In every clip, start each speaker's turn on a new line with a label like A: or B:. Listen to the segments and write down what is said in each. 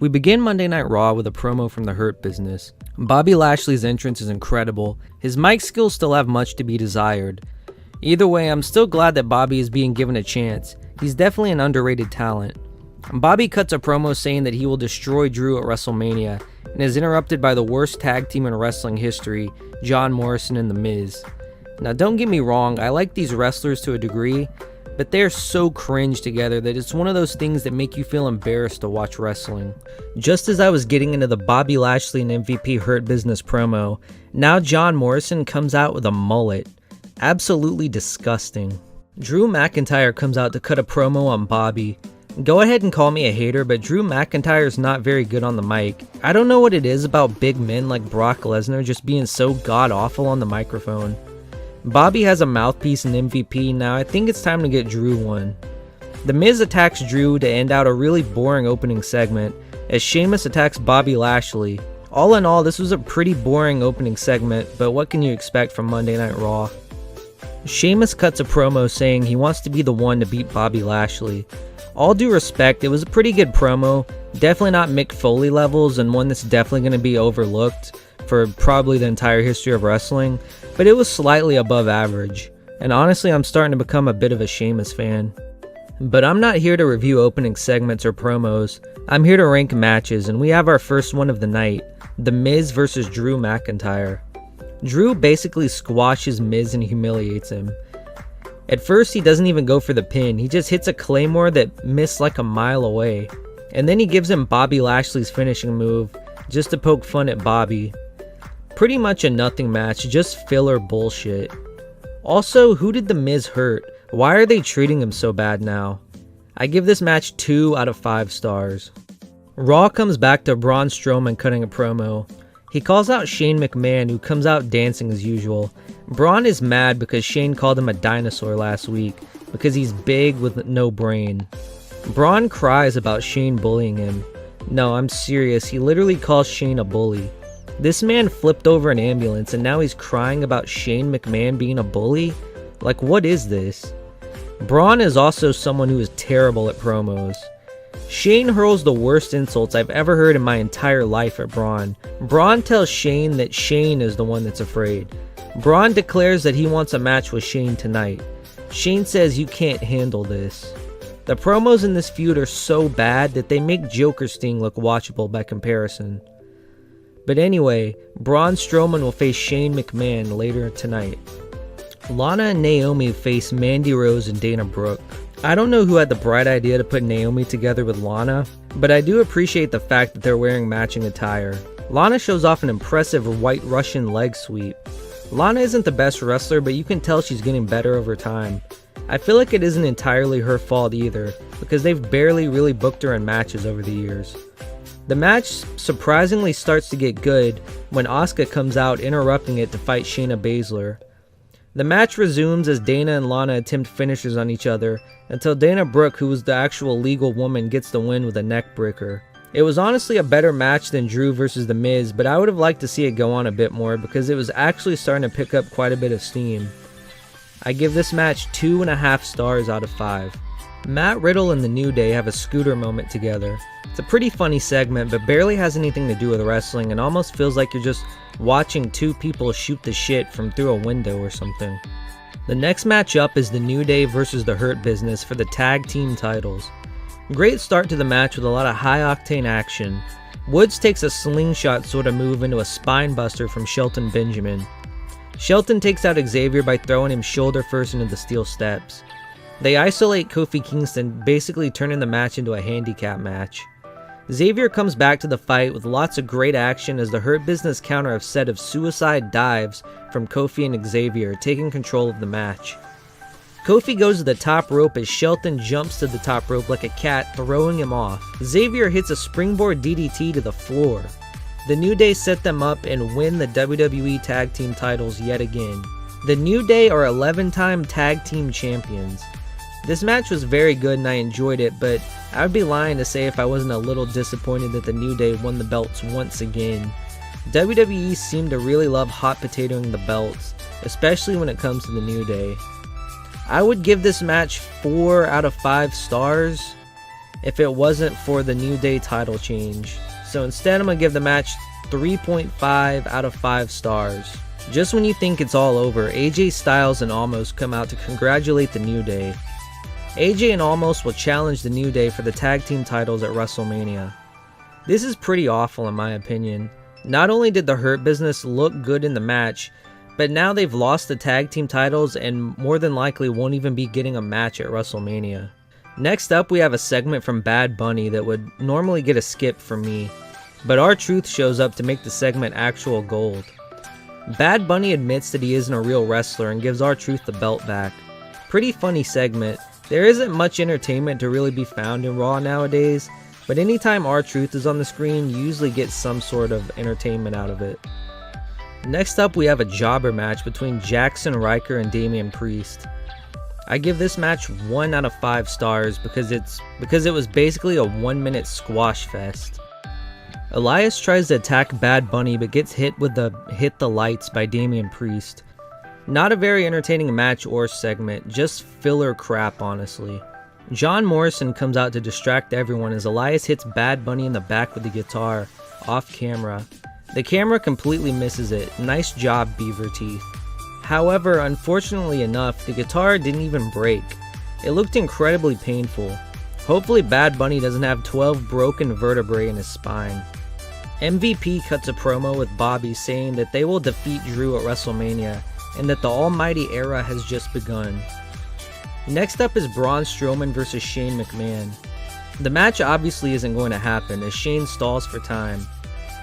A: We begin Monday Night Raw with a promo from the Hurt Business. Bobby Lashley's entrance is incredible. His mic skills still have much to be desired. Either way, I'm still glad that Bobby is being given a chance. He's definitely an underrated talent. Bobby cuts a promo saying that he will destroy Drew at WrestleMania and is interrupted by the worst tag team in wrestling history, John Morrison and The Miz. Now don't get me wrong, I like these wrestlers to a degree, but they're so cringe together that it's one of those things that make you feel embarrassed to watch wrestling. Just as I was getting into the Bobby Lashley and MVP Hurt Business promo, now John Morrison comes out with a mullet. Absolutely disgusting. Drew McIntyre comes out to cut a promo on Bobby. Go ahead and call me a hater, but Drew McIntyre is not very good on the mic. I don't know what it is about big men like Brock Lesnar just being so god-awful on the microphone. Bobby has a mouthpiece and MVP, now I think it's time to get Drew one. The Miz attacks Drew to end out a really boring opening segment, as Sheamus attacks Bobby Lashley. All in all, this was a pretty boring opening segment, but what can you expect from Monday Night Raw? Sheamus cuts a promo saying he wants to be the one to beat Bobby Lashley. All due respect, it was a pretty good promo, definitely not Mick Foley levels and one that's definitely going to be overlooked for probably the entire history of wrestling, but it was slightly above average, and honestly I'm starting to become a bit of a Sheamus fan. But I'm not here to review opening segments or promos, I'm here to rank matches, and we have our first one of the night, The Miz vs Drew McIntyre. Drew basically squashes Miz and humiliates him. At first he doesn't even go for the pin, he just hits a claymore that missed like a mile away, and then he gives him Bobby Lashley's finishing move, just to poke fun at Bobby. Pretty much a nothing match, just filler bullshit. Also, who did The Miz hurt? Why are they treating him so bad now? I give this match 2 out of 5 stars. Raw comes back to Braun Strowman cutting a promo. He calls out Shane McMahon, who comes out dancing as usual. Braun is mad because Shane called him a dinosaur last week, because he's big with no brain. Braun cries about Shane bullying him. No, I'm serious, he literally calls Shane a bully. This man flipped over an ambulance and now he's crying about Shane McMahon being a bully? Like, what is this? Braun is also someone who is terrible at promos. Shane hurls the worst insults I've ever heard in my entire life at Braun. Braun tells Shane that Shane is the one that's afraid. Braun declares that he wants a match with Shane tonight. Shane says you can't handle this. The promos in this feud are so bad that they make Joker Sting look watchable by comparison. But anyway, Braun Strowman will face Shane McMahon later tonight. Lana and Naomi face Mandy Rose and Dana Brooke. I don't know who had the bright idea to put Naomi together with Lana, but I do appreciate the fact that they're wearing matching attire. Lana shows off an impressive white Russian leg sweep. Lana isn't the best wrestler, but you can tell she's getting better over time. I feel like it isn't entirely her fault either, because they've barely really booked her in matches over the years. The match surprisingly starts to get good when Asuka comes out interrupting it to fight Shayna Baszler. The match resumes as Dana and Lana attempt finishes on each other until Dana Brooke, who was the actual legal woman, gets the win with a neck breaker. It was honestly a better match than Drew vs The Miz, but I would have liked to see it go on a bit more because it was actually starting to pick up quite a bit of steam. I give this match 2.5 stars out of 5. Matt Riddle and The New Day have a scooter moment together. It's a pretty funny segment, but barely has anything to do with wrestling and almost feels like you're just watching two people shoot the shit from through a window or something. The next match up is The New Day versus The Hurt Business for the tag team titles. Great start to the match with a lot of high octane action. Woods takes a slingshot sort of move into a spine buster from Shelton Benjamin. Shelton takes out Xavier by throwing him shoulder first into the steel steps. They isolate Kofi Kingston, basically turning the match into a handicap match. Xavier comes back to the fight with lots of great action as the Hurt Business counter a set of suicide dives from Kofi and Xavier, taking control of the match. Kofi goes to the top rope as Shelton jumps to the top rope like a cat, throwing him off. Xavier hits a springboard DDT to the floor. The New Day set them up and win the WWE Tag Team titles yet again. The New Day are 11-time Tag Team Champions. This match was very good and I enjoyed it, but I would be lying to say if I wasn't a little disappointed that the New Day won the belts once again. WWE seemed to really love hot potatoing the belts, especially when it comes to the New Day. I would give this match 4 out of 5 stars. if it wasn't for the New Day title change. So instead I'm going to give the match 3.5 out of 5 stars. Just when you think it's all over, AJ Styles and Almost come out to congratulate the New Day. AJ and Almost will challenge the New Day for the tag team titles at WrestleMania. This is pretty awful in my opinion. Not only did the Hurt Business look good in the match, but now they've lost the tag team titles and more than likely won't even be getting a match at WrestleMania. Next up, we have a segment from Bad Bunny that would normally get a skip from me, but R-Truth shows up to make the segment actual gold. Bad Bunny admits that he isn't a real wrestler and gives R-Truth the belt back. Pretty funny segment. There isn't much entertainment to really be found in Raw nowadays, but anytime R-Truth is on the screen, you usually get some sort of entertainment out of it. Next up, we have a jobber match between Jackson Ryker and Damian Priest. I give this match 1 out of 5 stars because it was basically a 1-minute squash fest. Elias tries to attack Bad Bunny but gets hit with the Hit the Lights by Damian Priest. Not a very entertaining match or segment, just filler crap honestly. John Morrison comes out to distract everyone as Elias hits Bad Bunny in the back with the guitar, off camera. The camera completely misses it. Nice job, Beaver Teeth. However, unfortunately enough, the guitar didn't even break. It looked incredibly painful. Hopefully Bad Bunny doesn't have 12 broken vertebrae in his spine. MVP cuts a promo with Bobby saying that they will defeat Drew at WrestleMania and that the Almighty Era has just begun. Next up is Braun Strowman vs Shane McMahon. The match obviously isn't going to happen as Shane stalls for time.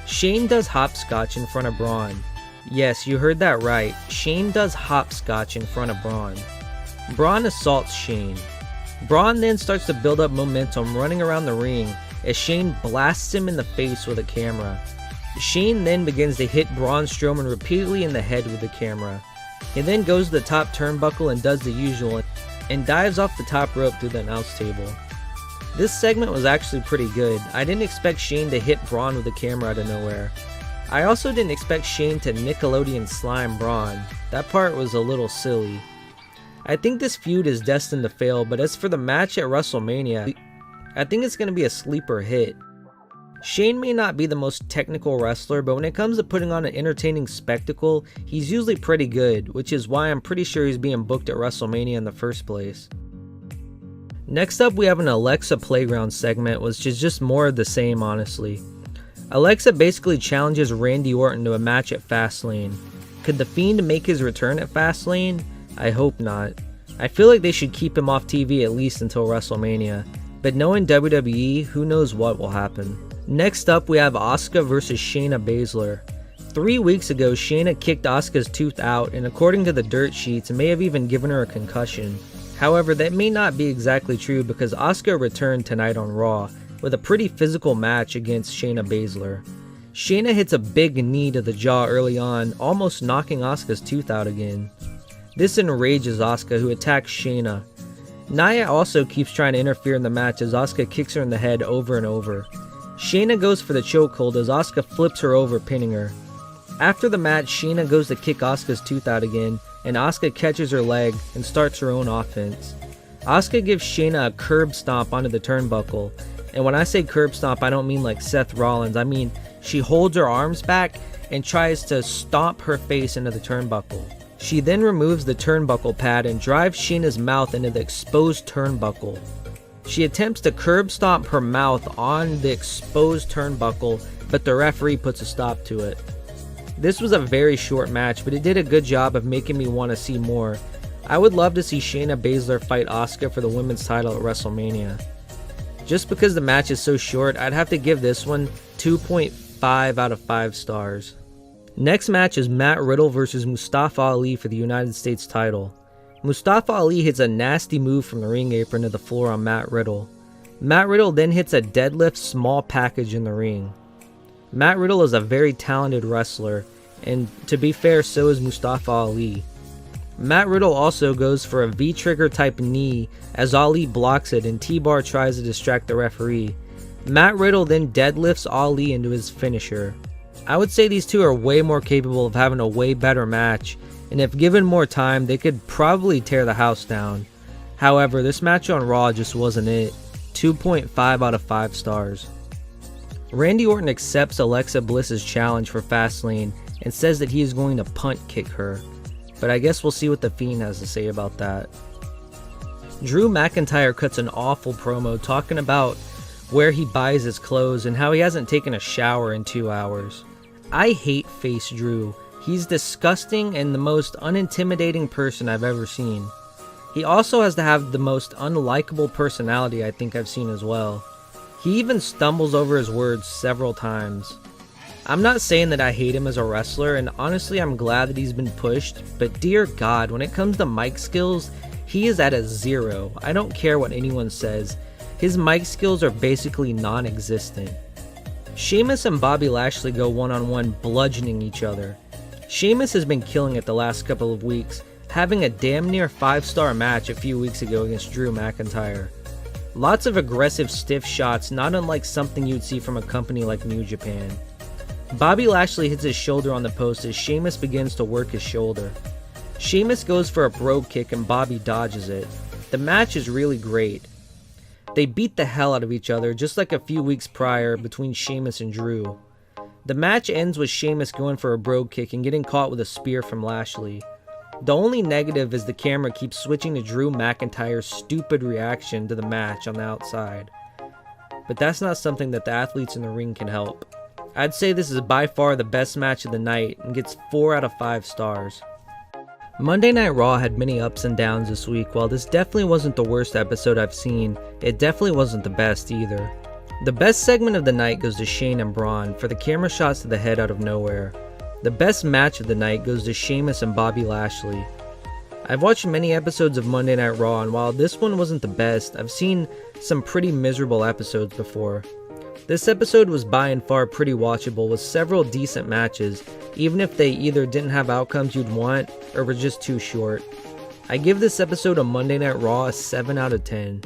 A: Shane does hopscotch in front of Braun. Yes, you heard that right. Shane does hopscotch in front of Braun. Braun assaults Shane. Braun then starts to build up momentum running around the ring as Shane blasts him in the face with a camera. Shane then begins to hit Braun Strowman repeatedly in the head with the camera. He then goes to the top turnbuckle and does the usual and dives off the top rope through the announce table. This segment was actually pretty good. I didn't expect Shane to hit Braun with the camera out of nowhere. I also didn't expect Shane to Nickelodeon slime Braun. That part was a little silly. I think this feud is destined to fail, but as for the match at WrestleMania, I think it's going to be a sleeper hit. Shane may not be the most technical wrestler, but when it comes to putting on an entertaining spectacle, he's usually pretty good, which is why I'm pretty sure he's being booked at WrestleMania in the first place. Next up, we have an Alexa Playground segment, which is just more of the same honestly. Alexa basically challenges Randy Orton to a match at Fastlane. Could The Fiend make his return at Fastlane? I hope not. I feel like they should keep him off TV at least until WrestleMania, but knowing WWE, who knows what will happen. Next up, we have Asuka vs Shayna Baszler. 3 weeks ago, Shayna kicked Asuka's tooth out and according to the dirt sheets, may have even given her a concussion. However, that may not be exactly true because Asuka returned tonight on Raw with a pretty physical match against Shayna Baszler. Shayna hits a big knee to the jaw early on, almost knocking Asuka's tooth out again. This enrages Asuka, who attacks Shayna. Nia also keeps trying to interfere in the match as Asuka kicks her in the head over and over. Shayna goes for the chokehold as Asuka flips her over, pinning her. After the match, Shayna goes to kick Asuka's tooth out again, and Asuka catches her leg and starts her own offense. Asuka gives Shayna a curb stomp onto the turnbuckle, and when I say curb stomp, I don't mean like Seth Rollins, I mean she holds her arms back and tries to stomp her face into the turnbuckle. She then removes the turnbuckle pad and drives Shayna's mouth into the exposed turnbuckle. She attempts to curb stomp her mouth on the exposed turnbuckle, but the referee puts a stop to it. This was a very short match, but it did a good job of making me want to see more. I would love to see Shayna Baszler fight Asuka for the women's title at WrestleMania. Just because the match is so short, I'd have to give this one 2.5 out of 5 stars. Next match is Matt Riddle vs Mustafa Ali for the United States title. Mustafa Ali hits a nasty move from the ring apron to the floor on Matt Riddle. Matt Riddle then hits a deadlift small package in the ring. Matt Riddle is a very talented wrestler, and to be fair, so is Mustafa Ali. Matt Riddle also goes for a V-trigger type knee as Ali blocks it and T-Bar tries to distract the referee. Matt Riddle then deadlifts Ali into his finisher. I would say these two are way more capable of having a way better match, and if given more time, they could probably tear the house down. However, this match on Raw just wasn't it. 2.5 out of 5 stars. Randy Orton accepts Alexa Bliss's challenge for Fastlane and says that he is going to punt kick her, but I guess we'll see what The Fiend has to say about that. Drew McIntyre cuts an awful promo talking about where he buys his clothes and how he hasn't taken a shower in 2 hours. I hate face Drew. He's disgusting and the most unintimidating person I've ever seen. He also has to have the most unlikable personality I think I've seen as well. He even stumbles over his words several times. I'm not saying that I hate him as a wrestler, and honestly I'm glad that he's been pushed, but dear God, when it comes to mic skills, he is at a 0. I don't care what anyone says. His mic skills are basically non-existent. Sheamus and Bobby Lashley go one-on-one, bludgeoning each other. Sheamus has been killing it the last couple of weeks, having a damn near 5-star match a few weeks ago against Drew McIntyre. Lots of aggressive stiff shots, not unlike something you'd see from a company like New Japan. Bobby Lashley hits his shoulder on the post as Sheamus begins to work his shoulder. Sheamus goes for a brogue kick and Bobby dodges it. The match is really great. They beat the hell out of each other just like a few weeks prior between Sheamus and Drew. The match ends with Sheamus going for a brogue kick and getting caught with a spear from Lashley. The only negative is the camera keeps switching to Drew McIntyre's stupid reaction to the match on the outside. But that's not something that the athletes in the ring can help. I'd say this is by far the best match of the night and gets 4 out of 5 stars. Monday Night Raw had many ups and downs this week. While this definitely wasn't the worst episode I've seen, it definitely wasn't the best either. The best segment of the night goes to Shane and Braun for the camera shots to the head out of nowhere. The best match of the night goes to Sheamus and Bobby Lashley. I've watched many episodes of Monday Night Raw, and while this one wasn't the best, I've seen some pretty miserable episodes before. This episode was by and far pretty watchable with several decent matches, even if they either didn't have outcomes you'd want or were just too short. I give this episode of Monday Night Raw a 7 out of 10.